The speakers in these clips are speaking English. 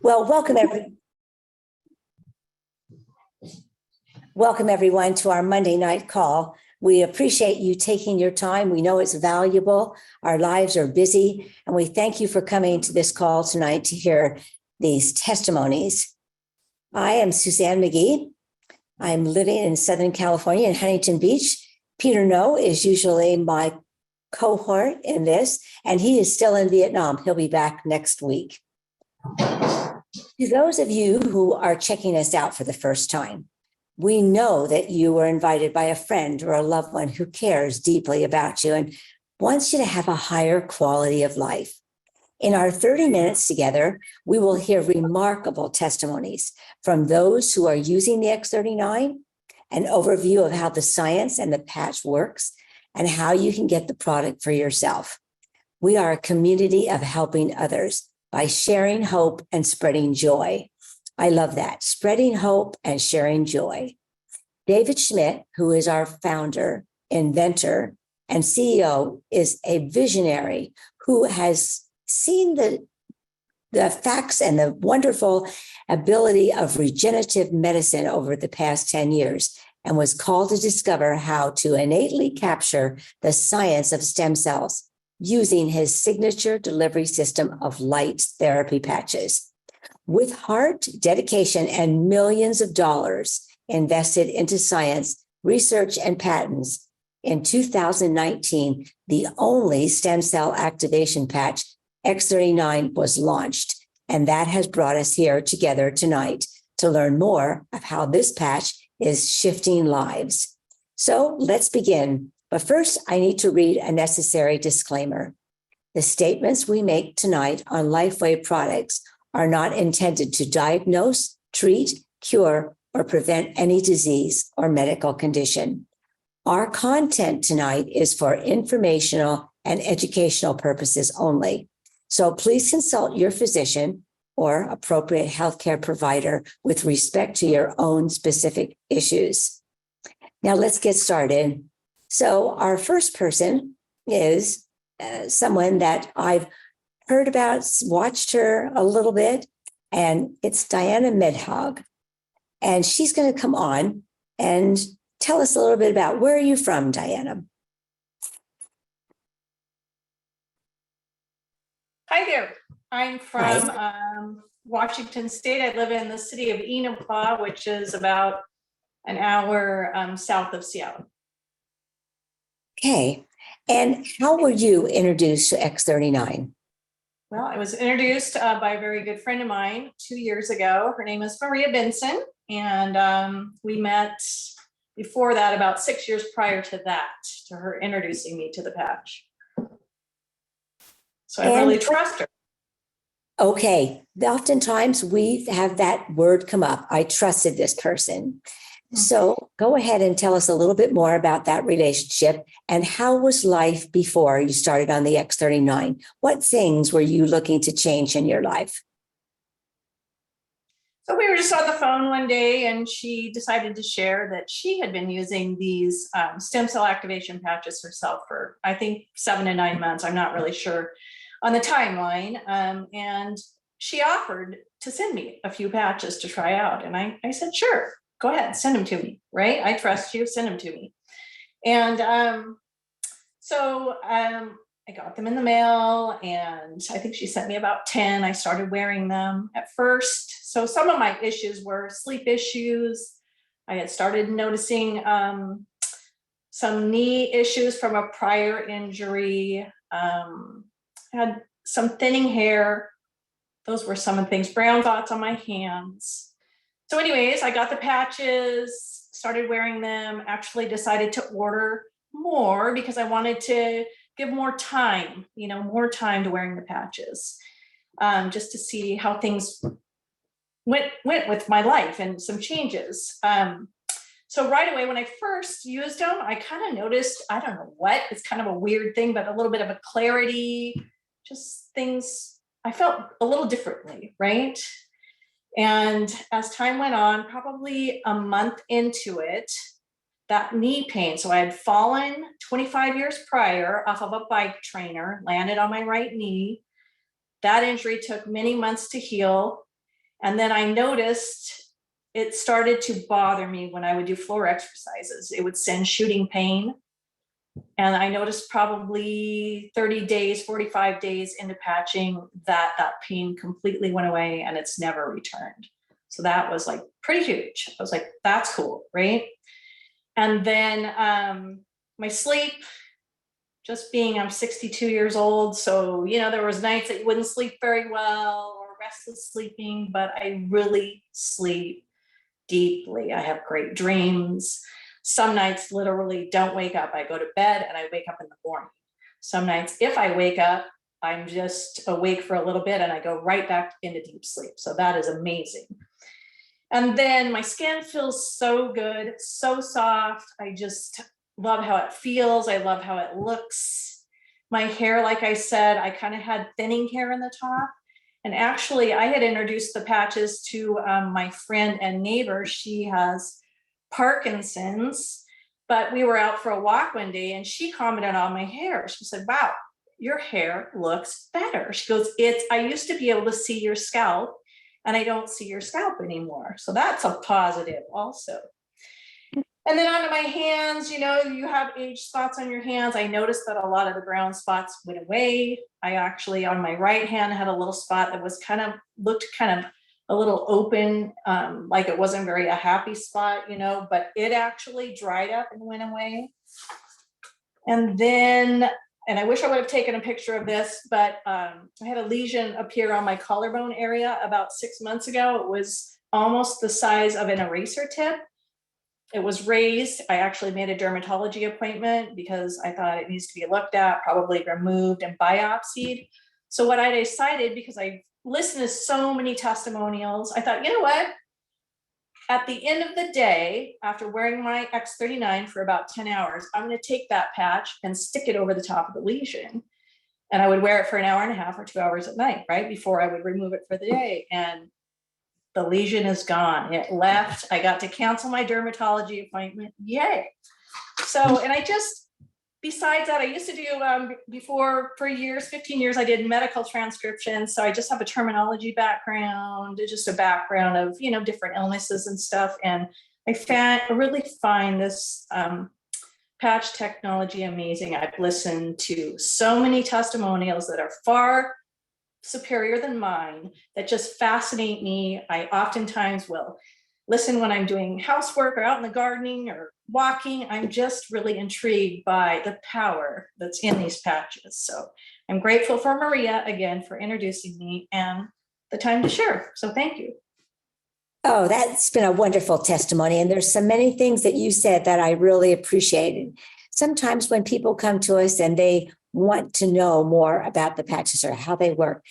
Well, welcome everyone to our Monday night call. We appreciate you taking your time. We know it's valuable. Our lives are busy, and we thank you for coming to this call tonight to hear these testimonies. I am Suzanne McGee. I'm living in Southern California in Huntington Beach. Peter No is usually my cohort in this, and he is still in Vietnam. He'll be back next week. To those of you who are checking us out for the first time, we know that you were invited by a friend or a loved one who cares deeply about you and wants you to have a higher quality of life. In our 30 minutes together, we will hear remarkable testimonies from those who are using the X39, an overview of how the science and the patch works, and how you can get the product for yourself. We are a community of helping others by sharing hope and spreading joy. I love that, spreading hope and sharing joy. David Schmidt, who is our founder, inventor, and CEO, is a visionary who has seen the facts and the wonderful ability of regenerative medicine over the past 10 years and was called to discover how to innately capture the science of stem cells using his signature delivery system of light therapy patches. With heart, dedication, and millions of dollars invested into science, research, and patents, in 2019, the only stem cell activation patch, X39, was launched. And that has brought us here together tonight to learn more of how this patch is shifting lives. So let's begin. But first, I need to read a necessary disclaimer. The statements we make tonight on LifeWave products are not intended to diagnose, treat, cure, or prevent any disease or medical condition. Our content tonight is for informational and educational purposes only. So please consult your physician or appropriate healthcare provider with respect to your own specific issues. Now let's get started. So our first person is someone that I've heard about, watched her a little bit, and it's Diane Medhog. And she's going to come on and tell us a little bit about where are you from, Diana? Hi there. I'm from Washington State. I live in the city of Enumclaw, which is about an hour south of Seattle. Okay. And how were you introduced to X39? Well, I was introduced by a very good friend of mine 2 years ago. Her name is Maria Benson. And we met before that, about 6 years prior to that, to her introducing me to the patch. So I really trust her. Okay. Oftentimes we have that word come up. I trusted this person. So go ahead and tell us a little bit more about that relationship and how was life before you started on the X39? What things were you looking to change in your life? So we were just on the phone one day and she decided to share that she had been using these stem cell activation patches herself for, I think, 7 to 9 months. I'm not really sure on the timeline. And she offered to send me a few patches to try out. And I said, sure. Go ahead, send them to me, right? I trust you, send them to me. And so I got them in the mail and I think she sent me about 10. I started wearing them at first. So some of my issues were sleep issues. I had started noticing some knee issues from a prior injury. Had some thinning hair. Those were some of the things, brown spots on my hands. So anyways, I got the patches, started wearing them, actually decided to order more because I wanted to give more time, more time to wearing the patches, just to see how things went with my life and some changes. So right away, when I first used them, I kind of noticed, I don't know what, it's kind of a weird thing, but a little bit of a clarity, just things, I felt a little differently, right? And as time went on, probably a month into it, that knee pain. So I had fallen 25 years prior off of a bike trainer, landed on my right knee. That injury took many months to heal. And then I noticed it started to bother me when I would do floor exercises. It would send shooting pain. And I noticed probably 30 days, 45 days into patching that that pain completely went away and it's never returned. So that was like pretty huge. I was like, that's cool, right? And then my sleep, just being, I'm 62 years old. So, you know, there was nights that you wouldn't sleep very well or restless sleeping, but I really sleep deeply. I have great dreams. Some nights literally don't wake up. I go to bed and I wake up in the morning. Some nights, if I wake up, I'm just awake for a little bit and I go right back into deep sleep. So that is amazing. And then my skin feels so good, so soft. I just love how it feels. I love how it looks. My hair, like I said, I kind of had thinning hair in the top. And actually, I had introduced the patches to my friend and neighbor. She has Parkinson's, but we were out for a walk one day and she commented on my hair. She said, wow, your hair looks better. She goes, I used to be able to see your scalp and I don't see your scalp anymore. So that's a positive also. And then onto my hands, you know, you have age spots on your hands. I noticed that a lot of the brown spots went away. I actually, on my right hand, had a little spot that was looked kind of a little open, like it wasn't very a happy spot, you know, but it actually dried up and went away. And then, and I wish I would have taken a picture of this, but I had a lesion appear on my collarbone area about 6 months ago. It was almost the size of an eraser tip. It was raised. I actually made a dermatology appointment because I thought it needs to be looked at, probably removed and biopsied. So what I decided, because I listened to so many testimonials, I thought, you know what? At the end of the day, after wearing my X39 for about 10 hours, I'm going to take that patch and stick it over the top of the lesion. And I would wear it for an hour and a half or 2 hours at night, right? Before I would remove it for the day. And the lesion is gone. It left. I got to cancel my dermatology appointment. Yay. So, and I just, besides that, I used to do before for years, 15 years, I did medical transcription. So I just have a terminology background, just a background of, you know, different illnesses and stuff. And I really find this patch technology amazing. I've listened to so many testimonials that are far superior than mine that just fascinate me. I oftentimes will listen when I'm doing housework or out in the gardening or walking. I'm just really intrigued by the power that's in these patches. So I'm grateful for Maria again for introducing me and the time to share. So thank you. Oh, that's been a wonderful testimony. And there's so many things that you said that I really appreciated. Sometimes when people come to us and they want to know more about the patches or how they work,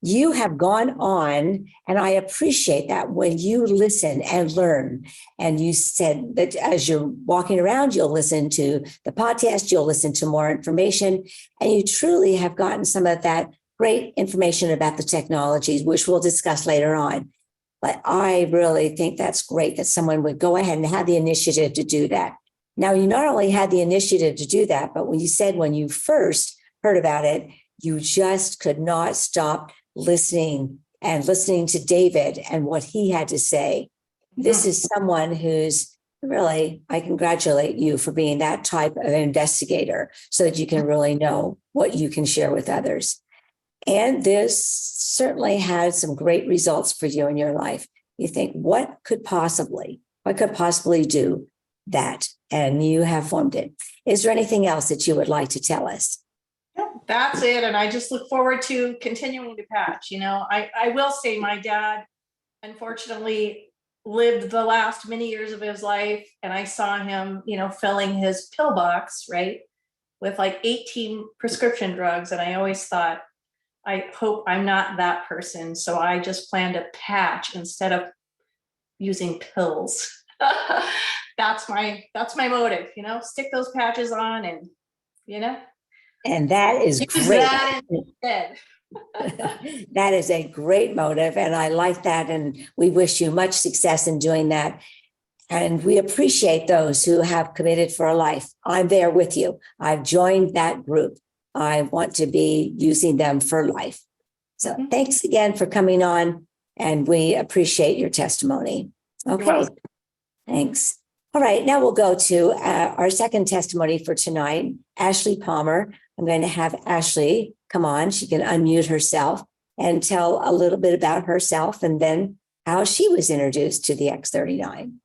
you have gone on, and I appreciate that when you listen and learn. And you said that as you're walking around, you'll listen to the podcast, you'll listen to more information, and you truly have gotten some of that great information about the technologies, which we'll discuss later on. But I really think that's great that someone would go ahead and have the initiative to do that. Now, you not only had the initiative to do that, but when you said when you first heard about it, you just could not stop listening to David and what he had to say. This is someone who's really, I congratulate you for being that type of investigator so that you can really know what you can share with others. And this certainly had some great results for you in your life. You think, what could possibly do that? And you have formed it. Is there anything else that you would like to tell us? That's it. And I just look forward to continuing to patch. You know, I will say my dad, unfortunately, lived the last many years of his life. And I saw him, you know, filling his pill box, right, with like 18 prescription drugs. And I always thought, I hope I'm not that person. So I just plan to patch instead of using pills. That's my motive, you know, stick those patches on and, you know. And that is use great. That instead. That is a great motive. And I like that. And we wish you much success in doing that. And we appreciate those who have committed for a life. I'm there with you. I've joined that group. I want to be using them for life. So thanks again for coming on and we appreciate your testimony. Okay, welcome. thanks. All right, now we'll go to our second testimony for tonight, Ashleigh Palmer. I'm going to have Ashleigh come on. She can unmute herself and tell a little bit about herself and then how she was introduced to the X39.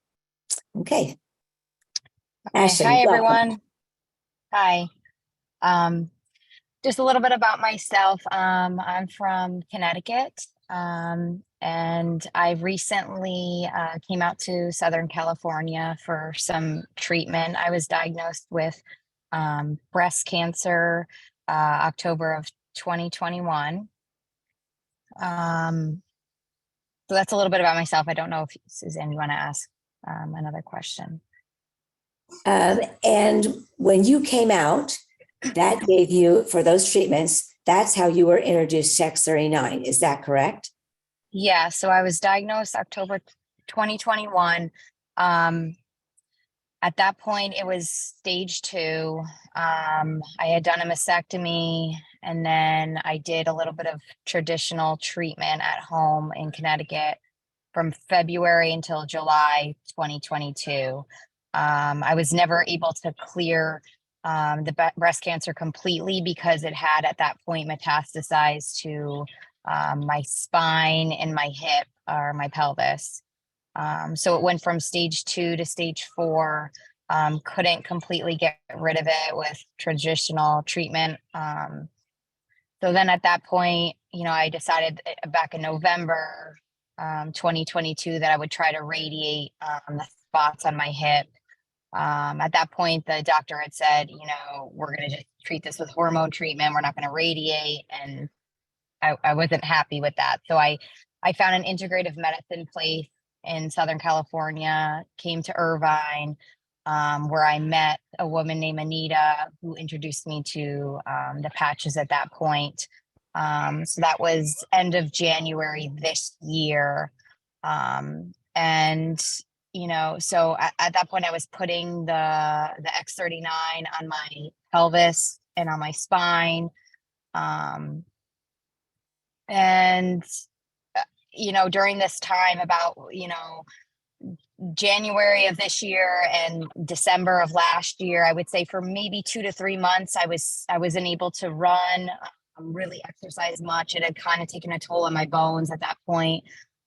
Okay. Ashleigh, hi, welcome. everyone. Hi. Just a little bit about myself. I'm from Connecticut, and I recently came out to Southern California for some treatment. I was diagnosed with breast cancer October of 2021. So that's a little bit about myself. I don't know if Suzanne, you want to ask another question. And when you came out, that gave you, for those treatments, that's how you were introduced to X39. Is that correct? Yeah, so I was diagnosed October 2021. At that point, it was stage 2. I had done a mastectomy, and then I did a little bit of traditional treatment at home in Connecticut from February until July 2022. I was never able to clear the breast cancer completely because it had at that point metastasized to my spine and my hip or my pelvis. So it went from stage 2 to stage 4. Couldn't completely get rid of it with traditional treatment. So then at that point, I decided back in November 2022 that I would try to radiate the spots on my hip. At that point, the doctor had said, we're going to just treat this with hormone treatment. We're not going to radiate. And I wasn't happy with that. So I found an integrative medicine place in Southern California, came to Irvine, where I met a woman named Anita who introduced me to the patches at that point. So that was end of January this year. So at that point I was putting the X39 on my pelvis and on my spine. During this time, about, January of this year and December of last year, I would say for maybe 2 to 3 months, I wasn't able to run, really exercise much. It had kind of taken a toll on my bones at that point.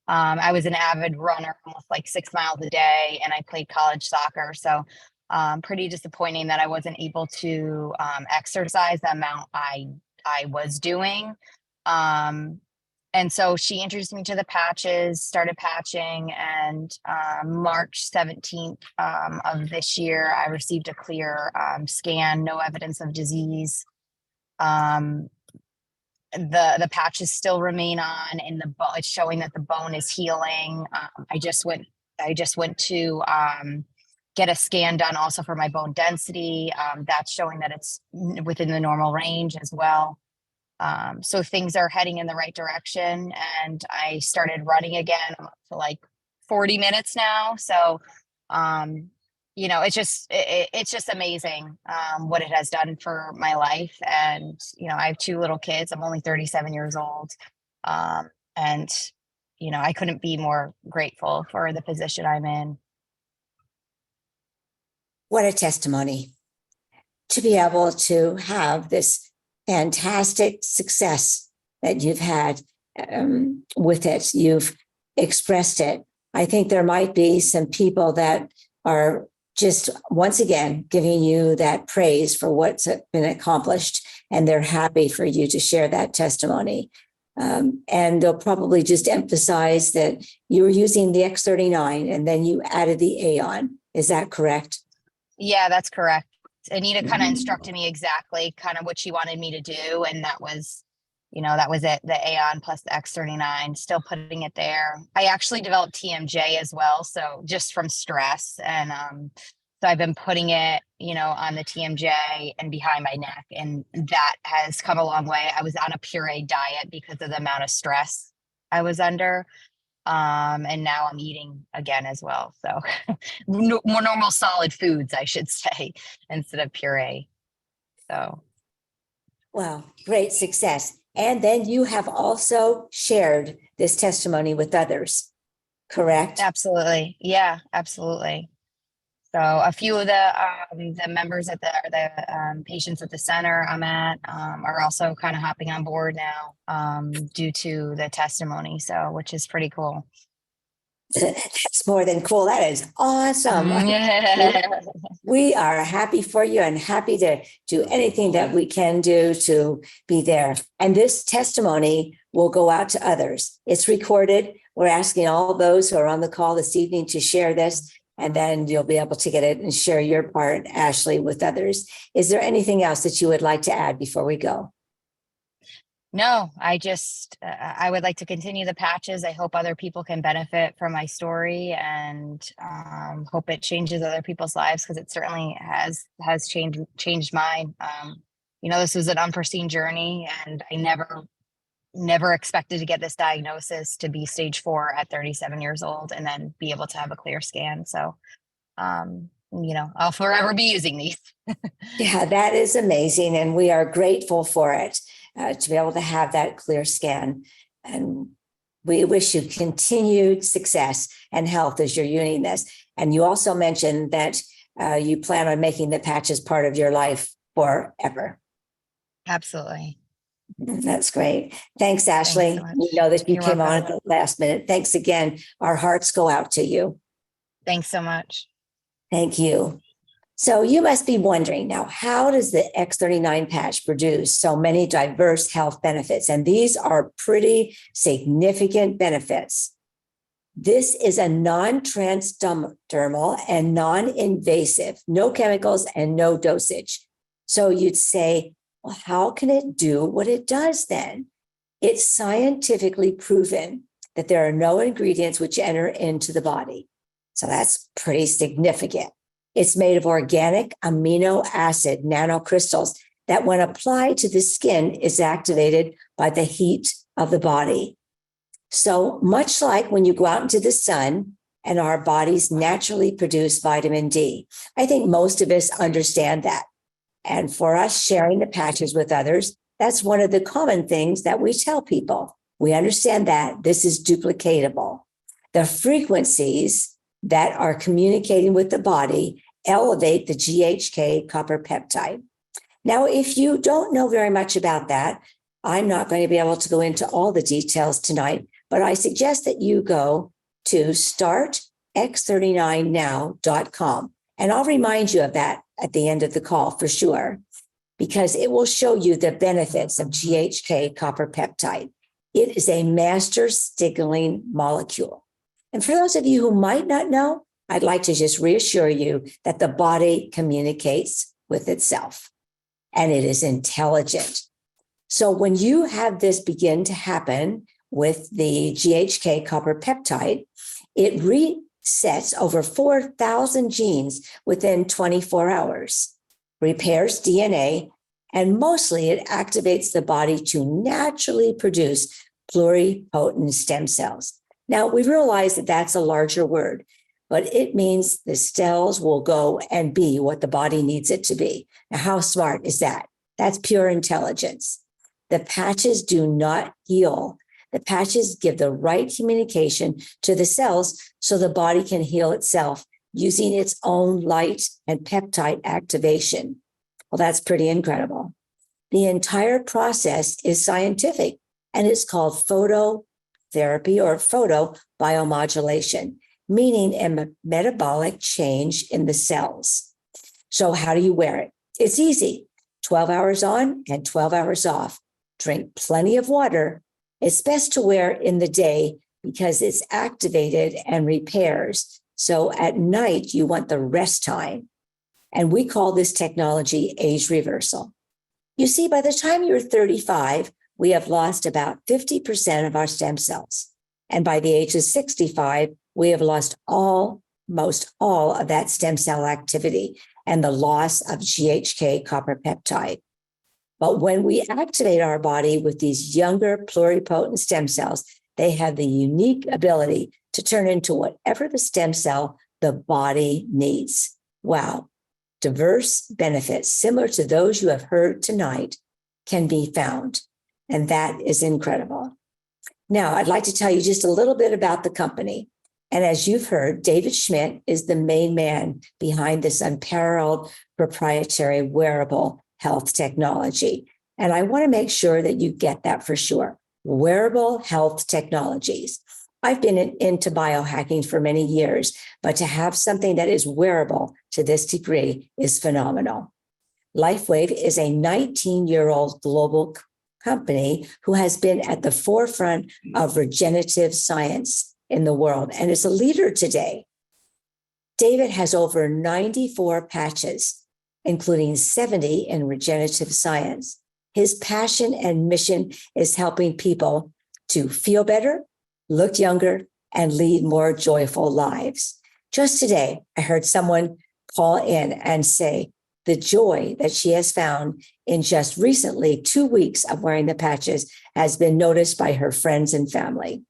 I was an avid runner, almost like 6 miles a day, and I played college soccer. So pretty disappointing that I wasn't able to exercise the amount I was doing. And so she introduced me to the patches, started patching, and March 17th of this year, I received a clear scan, no evidence of disease. The patches still remain on, and it's showing that the bone is healing. I just went to get a scan done also for my bone density. That's showing that it's within the normal range as well. So things are heading in the right direction, and I started running again. I'm up to like 40 minutes now. So, it's just amazing what it has done for my life. And, I have 2 little kids. I'm only 37 years old. I couldn't be more grateful for the position I'm in. What a testimony to be able to have this fantastic success that you've had with it. You've expressed it. I think there might be some people that are just once again giving you that praise for what's been accomplished, and they're happy for you to share that testimony. And they'll probably just emphasize that you were using the X39 and then you added the Aeon. Is that correct? Yeah, that's correct. Anita kind of instructed me exactly kind of what she wanted me to do. And that was it, the Aeon plus the X39, still putting it there. I actually developed TMJ as well. So just from stress. And so I've been putting it, on the TMJ and behind my neck. And that has come a long way. I was on a puree diet because of the amount of stress I was under. And now I'm eating again as well. So more normal solid foods, I should say, instead of puree. So. Well, great success. And then you have also shared this testimony with others, correct? Absolutely. Yeah, absolutely. So a few of the members at the patients at the center I'm at are also kind of hopping on board now due to the testimony. So, which is pretty cool. That's more than cool. That is awesome. Yeah. We are happy for you and happy to do anything that we can do to be there. And this testimony will go out to others. It's recorded. We're asking all those who are on the call this evening to share this, and then you'll be able to get it and share your part, Ashleigh, with others. Is there anything else that you would like to add before we go? No, I would like to continue the patches. I hope other people can benefit from my story, and hope it changes other people's lives, because it certainly has changed mine. This was an unforeseen journey, and I never expected to get this diagnosis, to be stage 4 at 37 years old, and then be able to have a clear scan. So, I'll forever be using these. Yeah, that is amazing. And we are grateful for it, to be able to have that clear scan. And we wish you continued success and health as you're using this. And you also mentioned that you plan on making the patches part of your life forever. Absolutely. That's great. Thanks, Ashleigh. So we know that you You're came on welcome. at the last minute. Thanks again. Our hearts go out to you. Thanks so much. Thank you. So you must be wondering now, how does the X39 patch produce so many diverse health benefits? And these are pretty significant benefits. This is a non-transdermal and non-invasive, no chemicals and no dosage. So you'd say, well, how can it do what it does then? It's scientifically proven that there are no ingredients which enter into the body. So that's pretty significant. It's made of organic amino acid nanocrystals that, when applied to the skin, is activated by the heat of the body. So much like when you go out into the sun and our bodies naturally produce vitamin D. I think most of us understand that. And for us sharing the patches with others, that's one of the common things that we tell people. We understand that this is duplicatable. The frequencies that are communicating with the body elevate the GHK copper peptide. Now, if you don't know very much about that, I'm not going to be able to go into all the details tonight, but I suggest that you go to startx39now.com. And I'll remind you of that at the end of the call for sure, because it will show you the benefits of GHK copper peptide. It is a master signaling molecule. And for those of you who might not know, I'd like to just reassure you that the body communicates with itself and it is intelligent. So when you have this begin to happen with the GHK copper peptide, it resets over 4,000 genes within 24 hours, repairs DNA, and mostly it activates the body to naturally produce pluripotent stem cells. Now, we realize that that's a larger word, but it means the cells will go and be what the body needs it to be. Now, how smart is that? That's pure intelligence. The patches do not heal. The patches give the right communication to the cells so the body can heal itself using its own light and peptide activation. Well, that's pretty incredible. The entire process is scientific, and it's called phototherapy or photobiomodulation, meaning a metabolic change in the cells. So how do you wear it? It's easy. 12 hours on and 12 hours off. Drink plenty of water. It's best to wear in the day because it's activated and repairs. So at night, you want the rest time. And we call this technology age reversal. You see, by the time you're 35, we have lost about 50% of our stem cells. And by the age of 65, we have lost almost all of that stem cell activity and the loss of GHK copper peptide. But when we activate our body with these younger pluripotent stem cells, they have the unique ability to turn into whatever the stem cell the body needs. Wow. Diverse benefits similar to those you have heard tonight can be found. And that is incredible. Now, I'd like to tell you just a little bit about the company. And as you've heard, David Schmidt is the main man behind this unparalleled proprietary wearable health technology. And I want to make sure that you get that for sure. Wearable health technologies. I've been into biohacking for many years, but to have something that is wearable to this degree is phenomenal. LifeWave is a 19-year-old global company who has been at the forefront of regenerative science in the world and is a leader today. David has over 94 patches, including 70 in regenerative science. His passion and mission is helping people to feel better, look younger, and lead more joyful lives. Just today, I heard someone call in and say the joy that she has found in just recently 2 weeks of wearing the patches has been noticed by her friends and family.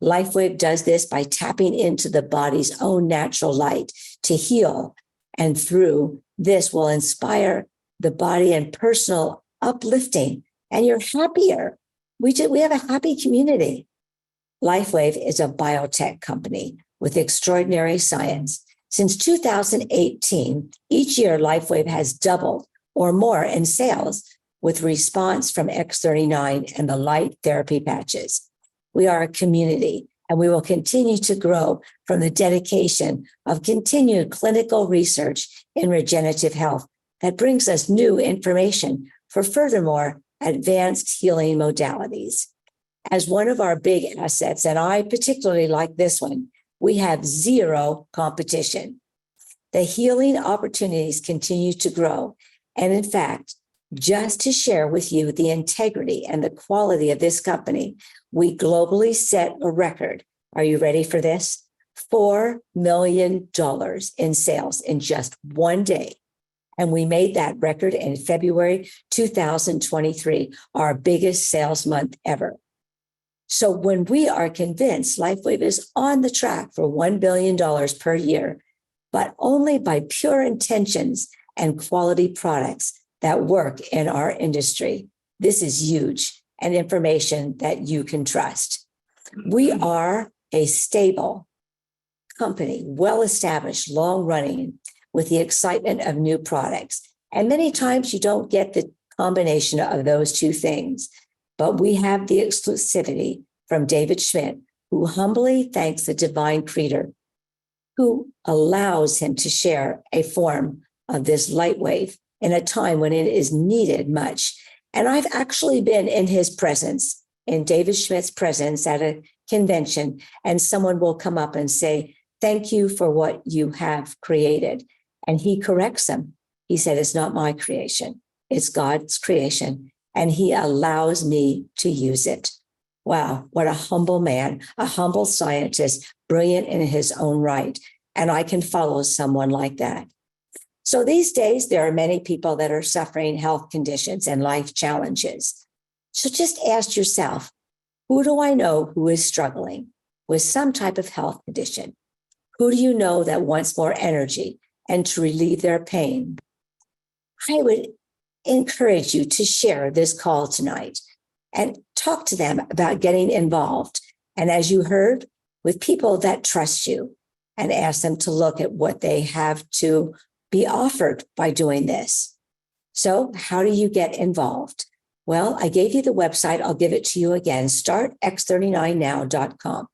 LifeWave does this by tapping into the body's own natural light to heal, and through this will inspire the body and personal uplifting, and you're happier. We have a happy community. LifeWave is a biotech company with extraordinary science. Since 2018, each year LifeWave has doubled or more in sales with response from X39 and the light therapy patches. We are a community, and we will continue to grow from the dedication of continued clinical research in regenerative health that brings us new information for furthermore advanced healing modalities. As one of our big assets, and I particularly like this one, we have zero competition. The healing opportunities continue to grow. And in fact, just to share with you the integrity and the quality of this company, we globally set a record. Are you ready for this? $4 million in sales in just one day. And we made that record in February 2023, our biggest sales month ever. So when we are convinced LifeWave is on the track for $1 billion per year, but only by pure intentions and quality products that work in our industry, this is huge and information that you can trust. We are a stable company, well-established, long-running, with the excitement of new products. And many times you don't get the combination of those two things. But we have the exclusivity from David Schmidt, who humbly thanks the divine creator, who allows him to share a form of this light wave in a time when it is needed much. And I've actually been in his presence, in David Schmidt's presence at a convention, and someone will come up and say, "Thank you for what you have created." And he corrects them. He said, "It's not my creation, it's God's creation. And he allows me to use it." Wow, what a humble man, a humble scientist, brilliant in his own right. And I can follow someone like that. So these days, there are many people that are suffering health conditions and life challenges. So just ask yourself, who do I know who is struggling with some type of health condition? Who do you know that wants more energy and to relieve their pain? I would encourage you to share this call tonight and talk to them about getting involved. And as you heard, with people that trust you, and ask them to look at what they have to be offered by doing this. So how do you get involved? Well, I gave you the website. I'll give it to you again, startx39now.com.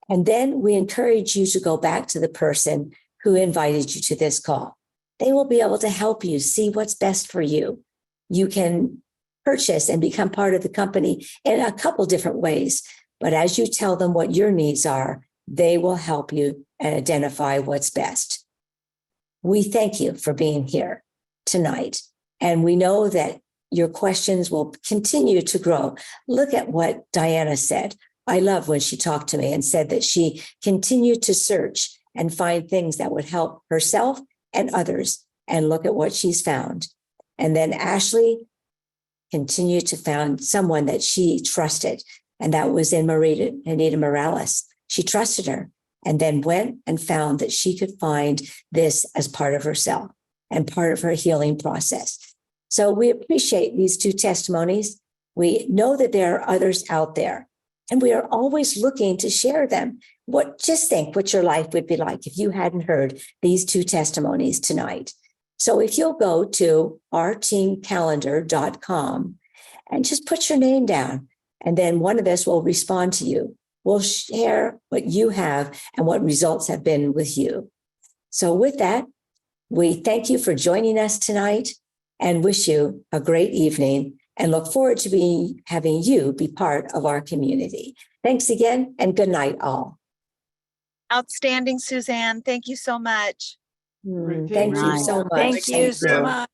And then we encourage you to go back to the person who invited you to this call. They will be able to help you see what's best for you. You can purchase and become part of the company in a couple different ways. But as you tell them what your needs are, they will help you and identify what's best. We thank you for being here tonight. And we know that your questions will continue to grow. Look at what Diana said. I love when she talked to me and said that she continued to search and find things that would help herself and others, and look at what she's found. And then Ashleigh continued to find someone that she trusted, and that was in Anita Morales. She trusted her and then went and found that she could find this as part of herself and part of her healing process. So we appreciate these two testimonies. We know that there are others out there, and we are always looking to share them. Just think what your life would be like if you hadn't heard these 2 testimonies tonight. So if you'll go to ourteamcalendar.com and just put your name down, and then one of us will respond to you. We'll share what you have and what results have been with you. So with that, we thank you for joining us tonight and wish you a great evening and look forward to having you be part of our community. Thanks again and good night all. Outstanding, Suzanne. Thank you so much. Thank you so much. Thank you so much.